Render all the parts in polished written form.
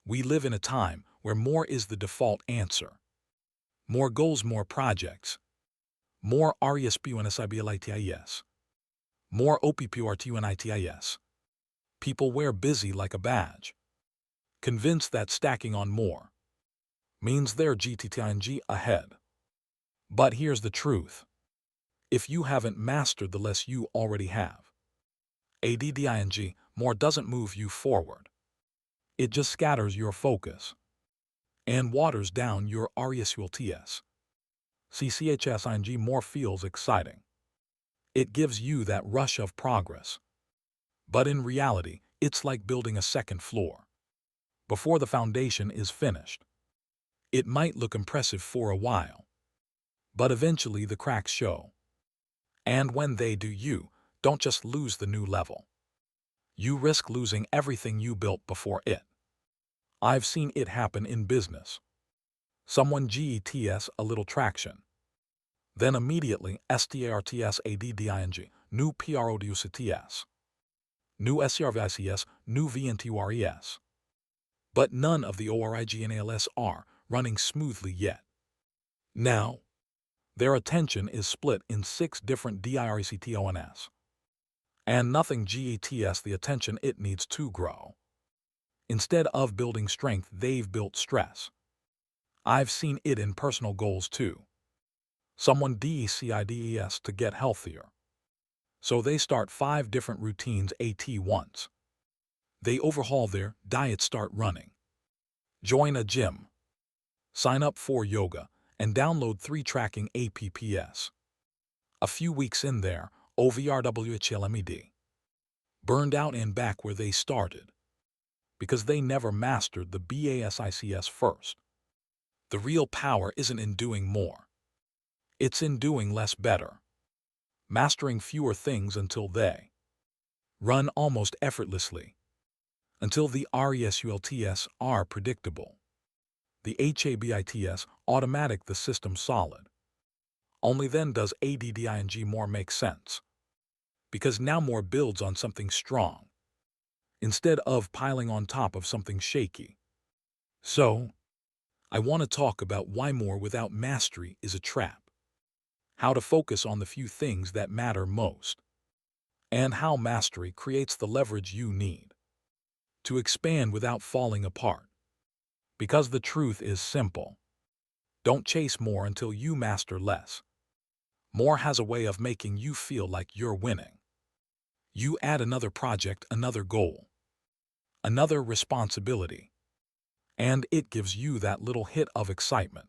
We live in a time where more is the default answer. More goals, more projects. More RESPUNSIBLITIS. More OPPURTUNITIS. People wear busy like a badge, convinced that stacking on more means they're GTTING ahead. But here's the truth. If you haven't mastered the less you already have, ADDING, more doesn't move you forward. It just scatters your focus and waters down your RESULTS. CCHSING, more feels exciting. It gives you that rush of progress. But in reality, it's like building a second floor. Before the foundation is finished, it might look impressive for a while, but eventually the cracks show. And when they do, you don't just lose the new level. You risk losing everything you built before it. I've seen it happen in business. Someone gets a little traction, then immediately STARTSADDING, new PRODUCTS, new SCRVICS, new VNTURES. But none of the ORIGNALS are running smoothly yet. Now, their attention is split in 6 different DIRECTONS, and nothing gets the attention it needs to grow. Instead of building strength, they've built stress. I've seen it in personal goals too. Someone DECIDES to get healthier, so they start 5 different routines at once. They overhaul their diet, start running, join a gym, sign up for yoga, and download 3 tracking apps. A few weeks in there, OVRWHLMED. Burned out and back where they started, because they never mastered the BASICS first. The real power isn't in doing more. It's in doing less better. Mastering fewer things until they run almost effortlessly. Until the RESULTS are predictable. The HABITS automatic, the system solid. Only then does ADDING more make sense. Because now more builds on something strong, instead of piling on top of something shaky. So, I want to talk about why more without mastery is a trap. How to focus on the few things that matter most. And how mastery creates the leverage you need to expand without falling apart. Because the truth is simple. Don't chase more until you master less. More has a way of making you feel like you're winning. You add another project, another goal, another responsibility, and it gives you that little hit of excitement.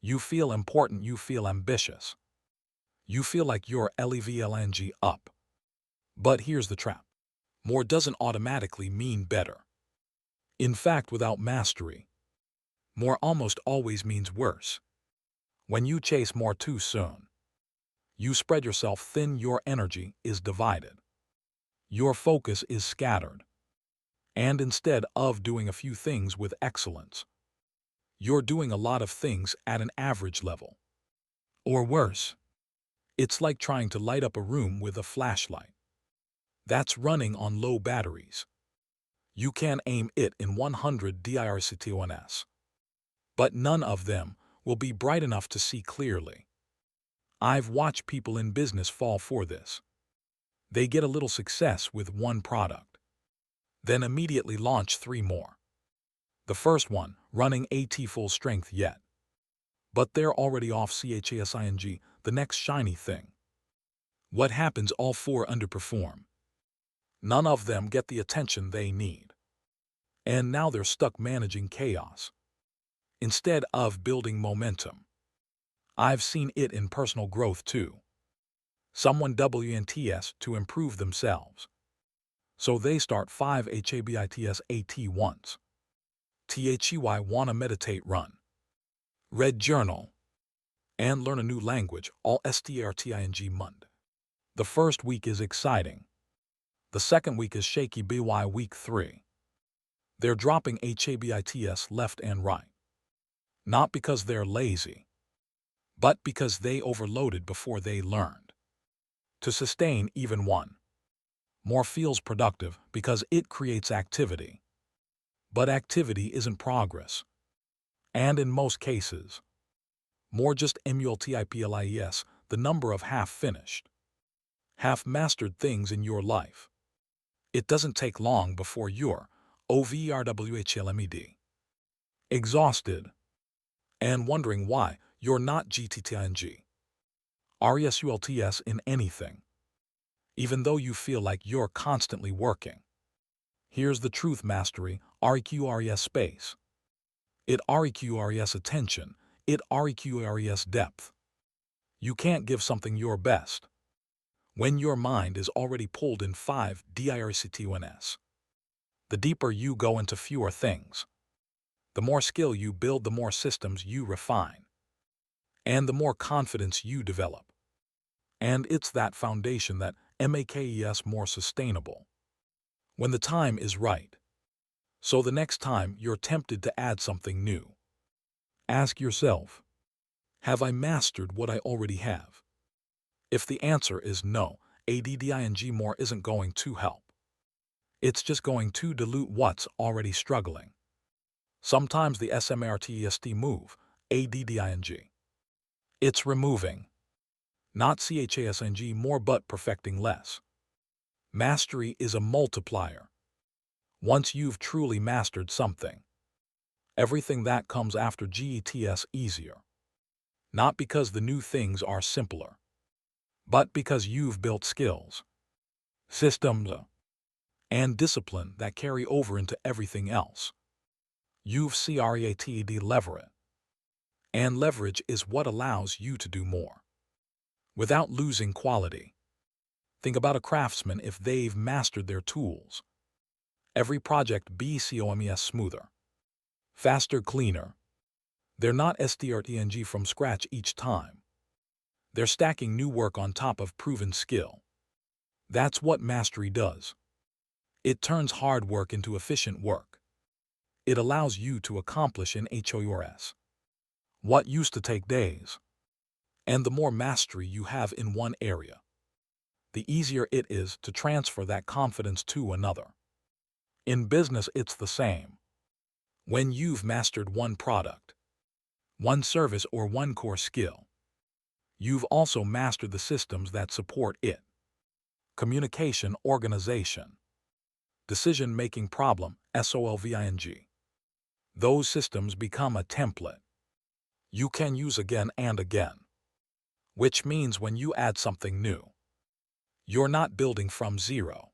You feel important, you feel ambitious. You feel like you're leveling up. But here's the trap. More doesn't automatically mean better. In fact, without mastery, more almost always means worse. When you chase more too soon, you spread yourself thin, your energy is divided. Your focus is scattered. And instead of doing a few things with excellence, you're doing a lot of things at an average level. Or worse, it's like trying to light up a room with a flashlight that's running on low batteries. You can aim it in 100 DIRCTONS, but none of them will be bright enough to see clearly. I've watched people in business fall for this. They get a little success with one product, then immediately launch 3 more. The first one running at full strength yet, but they're already off CHASING, the next shiny thing. What happens? All 4 underperform. None of them get the attention they need. And now they're stuck managing chaos instead of building momentum. I've seen it in personal growth too. Someone WNTS to improve themselves, so they start 5 HABITS at once. THEY wanna meditate, run, read journal, and learn a new language, all STARTING MUND. The first week is exciting. The second week is shaky. BY week 3. They're dropping HABITS left and right. Not because they're lazy, but because they overloaded before they learned to sustain even one. More feels productive because it creates activity. But activity isn't progress. And in most cases, more just multiples, the number of half-finished, half-mastered things in your life. It doesn't take long before you're overwhelmed, exhausted, and wondering why you're not GTTING, RESULTS in anything, even though you feel like you're constantly working. Here's the truth: mastery, REQRES space. It REQRES attention, it REQRES depth. You can't give something your best when your mind is already pulled in 5 DIRCTUNS. The deeper you go into fewer things, the more skill you build, the more systems you refine, and the more confidence you develop. And it's that foundation that makes more sustainable when the time is right. So the next time you're tempted to add something new, ask yourself, have I mastered what I already have? If the answer is no, adding more isn't going to help. It's just going to dilute what's already struggling. Sometimes the SMARTEST move, adding. It's removing, not CHASNG more but perfecting less. Mastery is a multiplier. Once you've truly mastered something, everything that comes after gets easier. Not because the new things are simpler, but because you've built skills, systems, and discipline that carry over into everything else. You've created leverage. And leverage is what allows you to do more without losing quality. Think about a craftsman. If they've mastered their tools, every project becomes smoother, faster, cleaner. They're not starting from scratch each time. They're stacking new work on top of proven skill. That's what mastery does. It turns hard work into efficient work. It allows you to accomplish in HORS what used to take days. And the more mastery you have in one area, the easier it is to transfer that confidence to another. In business, it's the same. When you've mastered one product, one service, or one core skill, you've also mastered the systems that support it. Communication, organization, decision-making, problem, solving. Those systems become a template you can use again and again. Which means when you add something new, you're not building from zero.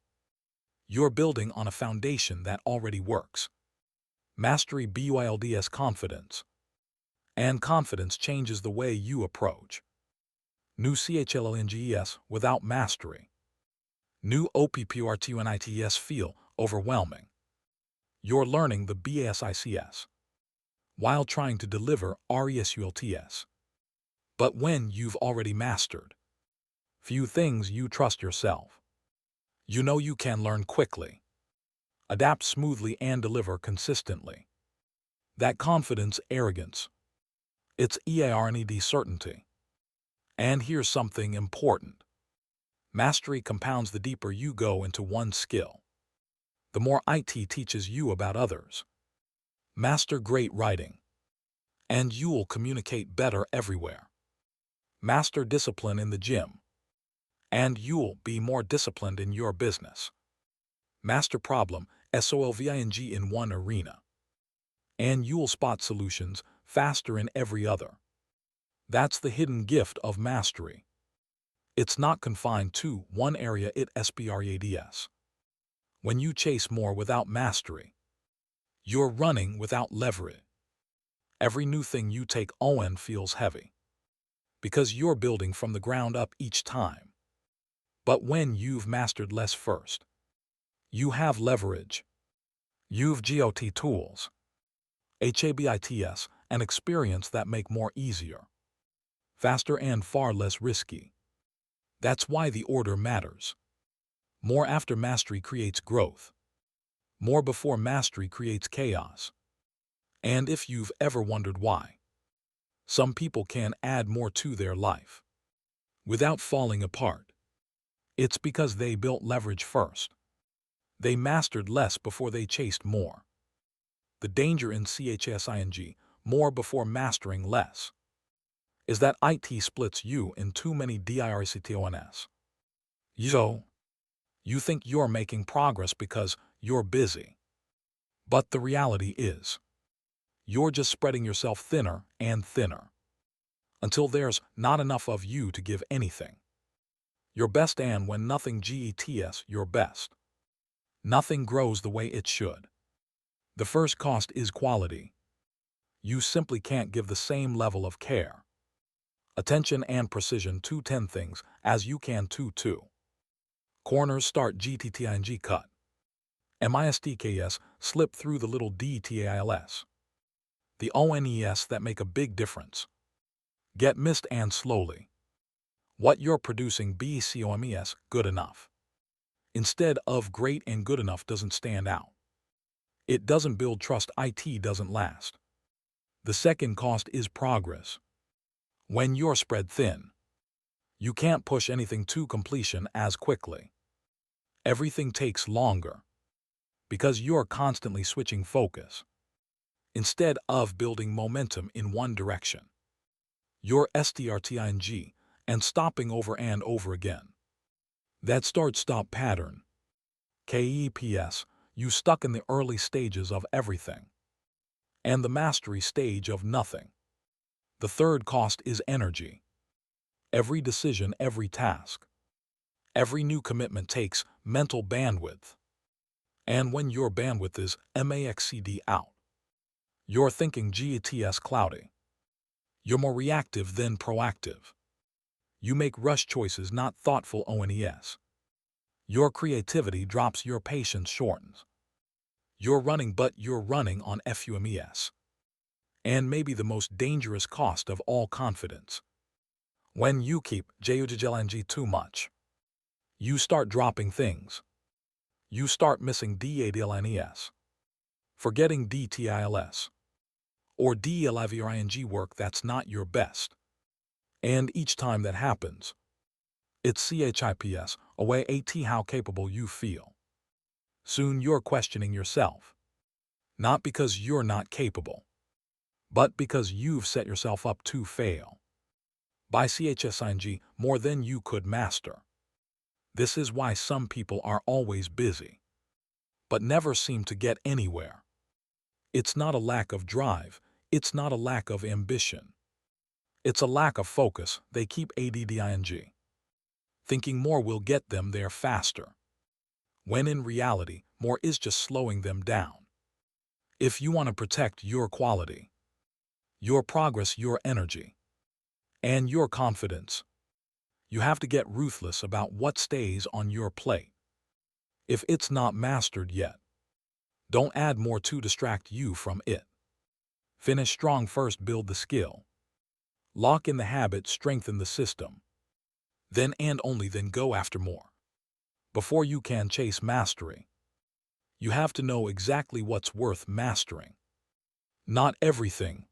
You're building on a foundation that already works. Mastery builds confidence. And confidence changes the way you approach new challenges. Without mastery, new opportunities feel overwhelming. You're learning the basics while trying to deliver results. But when you've already mastered few things, you trust yourself. You know you can learn quickly, adapt smoothly, and deliver consistently. That confidence, arrogance, it's EARNED certainty. And here's something important. Mastery compounds. The deeper you go into one skill, the more it teaches you about others. Master great writing, and you'll communicate better everywhere. Master discipline in the gym, and you'll be more disciplined in your business. Master problem, solving in one arena, and you'll spot solutions faster in every other. That's the hidden gift of mastery. It's not confined to one area, it spreads. When you chase more without mastery, you're running without leverage. Every new thing you take on feels heavy, because you're building from the ground up each time. But when you've mastered less first, you have leverage. You've got tools, habits, and experience that make more easier, faster, and far less risky. That's why the order matters. More after mastery creates growth. More before mastery creates chaos. And if you've ever wondered why some people can add more to their life without falling apart, it's because they built leverage first. They mastered less before they chased more. The danger in CHSING, more before mastering less, is that IT splits you in too many DIRCTONS. So, you think you're making progress because you're busy. But the reality is, you're just spreading yourself thinner and thinner, until there's not enough of you to give anything. Your best, and when nothing gets your best, nothing grows the way it should. The first cost is quality. You simply can't give the same level of care, attention, and precision to 10 things as you can to 2. Corners start GTTING cut. MISTKS slip through the little DTAILS. The ONES that make a big difference get missed, and slowly, what you're producing BCOMES good enough instead of great and good enough doesn't stand out. It doesn't build trust. IT doesn't last. The second cost is progress. When you're spread thin, you can't push anything to completion as quickly. Everything takes longer because you're constantly switching focus. Instead of building momentum in one direction, you're STRTING and stopping over and over again. That start-stop pattern, KEPS, you stuck in the early stages of everything and the mastery stage of nothing. The third cost is energy. Every decision, every task, every new commitment takes mental bandwidth. And when your bandwidth is MAXCD out, you're thinking GTS cloudy. You're more reactive than proactive. You make rush choices, not thoughtful ONES. Your creativity drops, your patience shortens. You're running, but you're running on FUMES. And maybe the most dangerous cost of all, confidence. When you keep JUJLNG too much, you start dropping things. You start missing DADLNES, forgetting DTILS, or DLIVRING work that's not your best. And each time that happens, it's CHIPS, away AT how capable you feel. Soon you're questioning yourself, not because you're not capable, but because you've set yourself up to fail. By CHSING more than you could master. This is why some people are always busy, but never seem to get anywhere. It's not a lack of drive, it's not a lack of ambition. It's a lack of focus. They keep ADDING, thinking more will get them there faster, when in reality, more is just slowing them down. If you want to protect your quality, your progress, your energy, and your confidence, you have to get ruthless about what stays on your plate. If it's not mastered yet, don't add more to distract you from it. Finish strong first, build the skill. Lock in the habit, strengthen the system. Then and only then go after more. Before you can chase mastery, you have to know exactly what's worth mastering. Not everything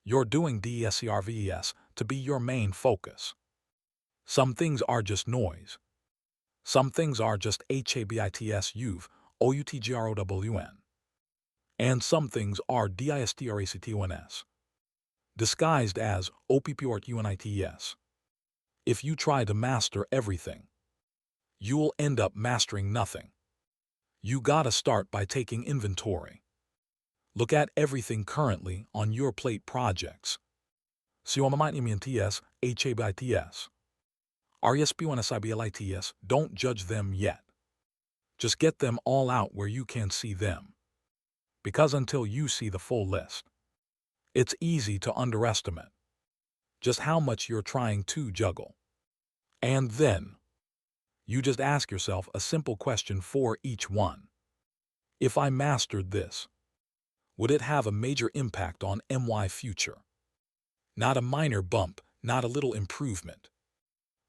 you're doing DSERVES to be your main focus. Some things are just noise. Some things are just HABITS you've OUTGROWN. And some things are DISTRACTONS, disguised as OPPORTUNITES. If you try to master everything, you'll end up mastering nothing. You gotta start by taking inventory. Look at everything currently on your plate, projects. COMMITES, HABITS, RESPONSIBLITS, don't judge them yet. Just get them all out where you can see them. Because until you see the full list, it's easy to underestimate just how much you're trying to juggle. And then, you just ask yourself a simple question for each one. If I mastered this, would it have a major impact on my future? Not a minor bump, not a little improvement.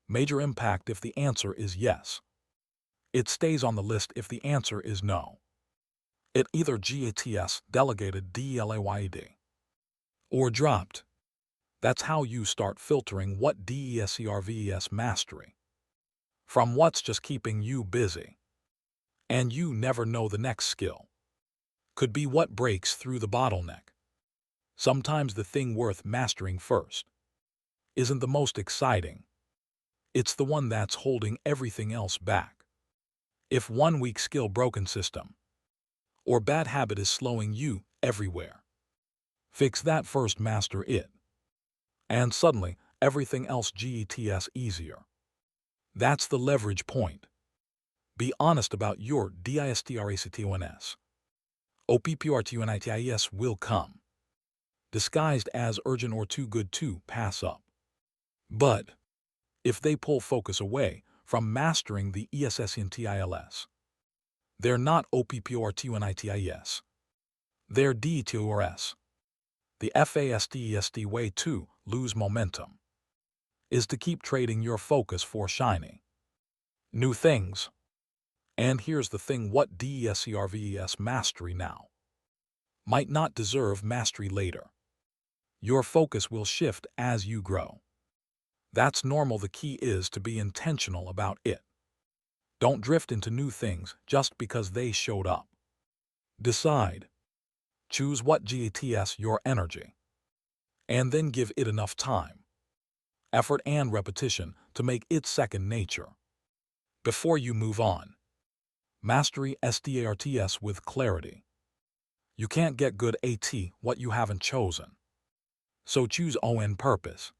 Major impact if the answer is yes. It stays on the list if the answer is no. It either GATS, delegated DELAYED, or dropped. That's how you start filtering what DESERVES mastery from what's just keeping you busy. And you never know, the next skill could be what breaks through the bottleneck. Sometimes the thing worth mastering first isn't the most exciting. It's the one that's holding everything else back. If one weak skill, broken system, or bad habit is slowing you everywhere, fix that first, master it. And suddenly, everything else gets easier. That's the leverage point. Be honest about your distractions. Opportunities will come, disguised as urgent or too good to pass up. But if they pull focus away from mastering the essentials, they're not opportunities. They're detours. The fastest way to lose momentum is to keep trading your focus for shiny new things. And here's the thing, what deserves mastery now might not deserve mastery later. Your focus will shift as you grow. That's normal. The key is to be intentional about it. Don't drift into new things just because they showed up. Decide. Choose what gets your energy, and then give it enough time, effort, and repetition to make it second nature. Before you move on, mastery starts with clarity. You can't get good at what you haven't chosen. So choose on purpose.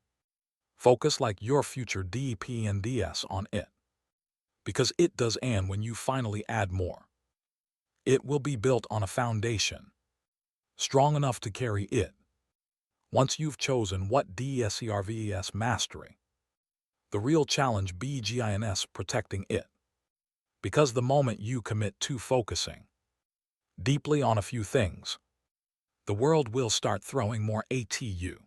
Focus like your future depends on it. Because it does, and when you finally add more, it will be built on a foundation strong enough to carry it. Once you've chosen what deserves mastery, the real challenge begins protecting it. Because the moment you commit to focusing deeply on a few things, the world will start throwing more at you.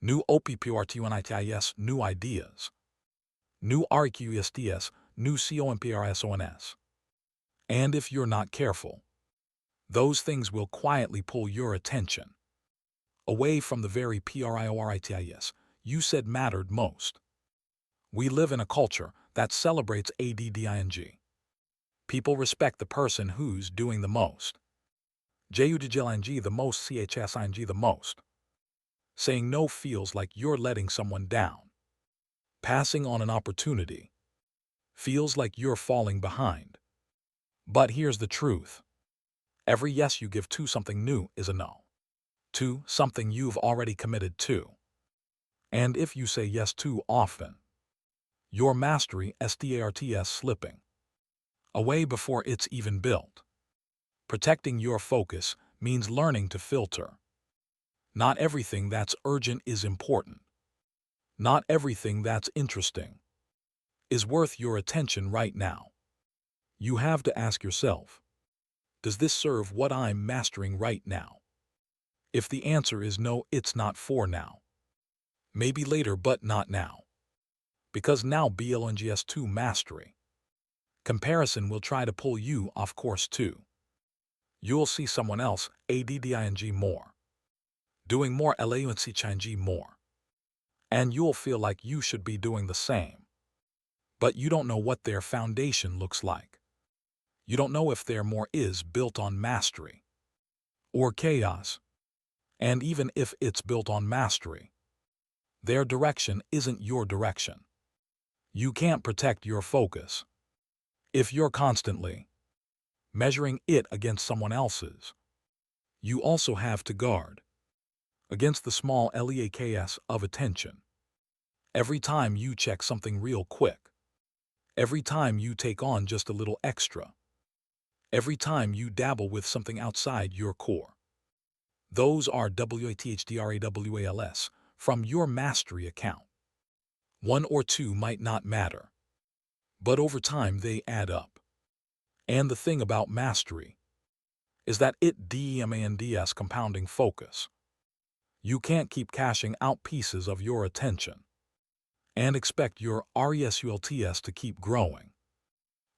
New opportunities, new ideas, new requests, new compressions. And if you're not careful, those things will quietly pull your attention away from the very priorities you said mattered most. We live in a culture that celebrates ADDING. People respect the person who's doing the most. JUDGLING the most, CHSING the most. Saying no feels like you're letting someone down. Passing on an opportunity feels like you're falling behind. But here's the truth. Every yes you give to something new is a no to something you've already committed to. And if you say yes too often, your mastery starts slipping away before it's even built. Protecting your focus means learning to filter. Not everything that's urgent is important. Not everything that's interesting is worth your attention right now. You have to ask yourself, does this serve what I'm mastering right now? If the answer is no, it's not for now. Maybe later, but not now. Because now belongs to mastery. Comparison will try to pull you off course too. You'll see someone else ADDING more, doing more LAUNCHING more, and you'll feel like you should be doing the same. But you don't know what their foundation looks like. You don't know if their more is built on mastery or chaos. And even if it's built on mastery, their direction isn't your direction. You can't protect your focus if you're constantly measuring it against someone else's. You also have to guard against the small leaks of attention. Every time you check something real quick, every time you take on just a little extra, every time you dabble with something outside your core, those are WATHDRAWALS from your mastery account. One or two might not matter, but over time they add up. And the thing about mastery is that it demands compounding focus. You can't keep cashing out pieces of your attention and expect your results to keep growing.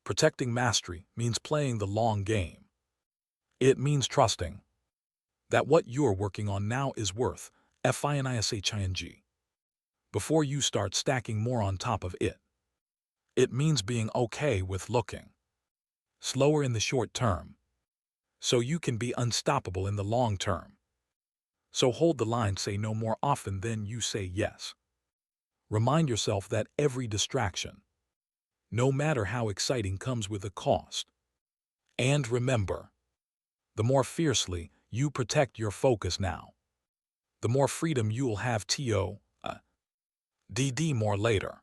Protecting mastery means playing the long game. It means trusting that what you're working on now is worth FINISHING before you start stacking more on top of it. It means being okay with looking slower in the short term, so you can be unstoppable in the long term. So hold the line, say no more often than you say yes. Remind yourself that every distraction, no matter how exciting, comes with a cost. And remember, the more fiercely you protect your focus now, the more freedom you will have more later,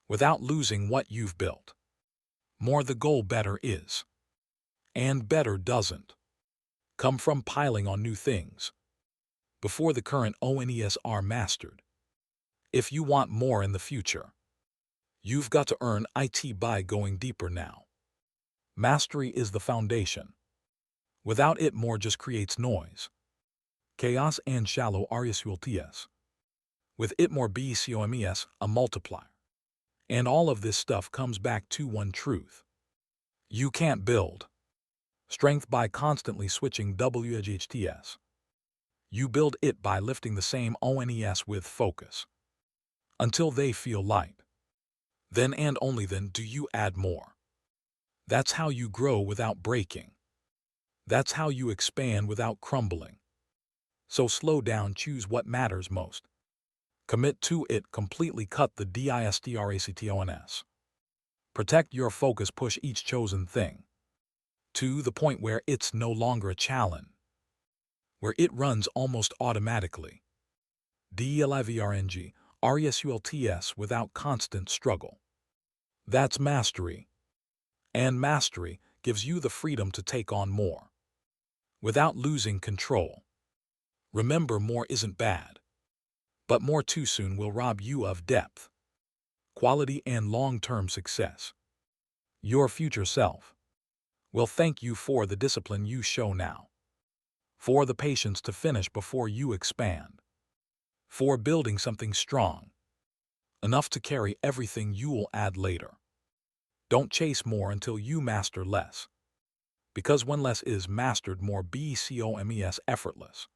without losing what you've built. More the goal better is. And better doesn't come from piling on new things before the current ONES are mastered. If you want more in the future, you've got to earn it by going deeper now. Mastery is the foundation. Without it, more just creates noise, chaos, and shallow RSULTS. With it, more BCOMES, a multiplier. And all of this stuff comes back to one truth. You can't build strength by constantly switching WHTS. You build it by lifting the same ONES with focus until they feel light. Then and only then do you add more. That's how you grow without breaking. That's how you expand without crumbling. So slow down, choose what matters most. Commit to it, completely cut the DISTRACTONS. Protect your focus, push each chosen thing to the point where it's no longer a challenge, where it runs almost automatically. DELIVRNG, RESULTS without constant struggle. That's mastery. And mastery gives you the freedom to take on more without losing control. Remember, more isn't bad, but more too soon will rob you of depth, quality, and long-term success. Your future self will thank you for the discipline you show now, for the patience to finish before you expand, for building something strong, enough to carry everything you will add later. Don't chase more until you master less, because when less is mastered, more becomes effortless.